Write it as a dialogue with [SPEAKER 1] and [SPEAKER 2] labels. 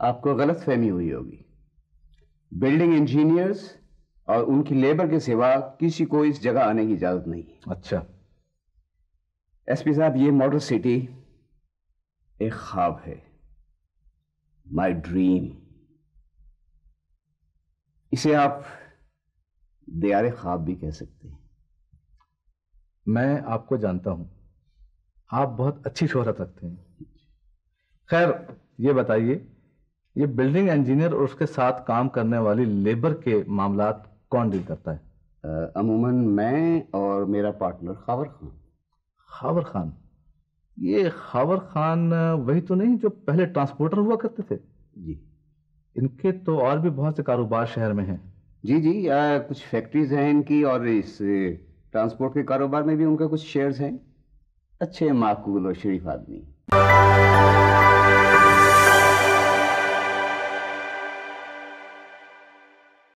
[SPEAKER 1] آپ کو غلط فہمی ہوئی ہوگی. بلڈنگ انجینئرز اور ان کی لیبر کے سوا کسی کو اس جگہ آنے کی اجازت نہیں.
[SPEAKER 2] اچھا
[SPEAKER 1] ایس پی صاحب، یہ ماڈل سٹی ایک خواب ہے، مائی ڈریم. اسے آپ دیار خواب بھی کہہ سکتے ہیں.
[SPEAKER 2] میں آپ کو جانتا ہوں، آپ بہت اچھی شہرت رکھتے ہیں. خیر یہ بتائیے، یہ بلڈنگ انجینئر اور اس کے ساتھ کام کرنے والی لیبر کے معاملات کون ڈیل کرتا ہے؟
[SPEAKER 1] عموماً میں اور میرا پارٹنر خاور خان.
[SPEAKER 2] خاور خان؟ یہ خاور خان وہی تو نہیں جو پہلے ٹرانسپورٹر ہوا کرتے تھے؟
[SPEAKER 1] جی.
[SPEAKER 2] ان کے تو اور بھی بہت سے کاروبار شہر میں ہیں.
[SPEAKER 1] جی جی، کچھ فیکٹریز ہیں ان کی، اور اس ٹرانسپورٹ کے کاروبار میں بھی ان کا کچھ شیئرز ہیں. اچھے معقول اور شریف آدمی.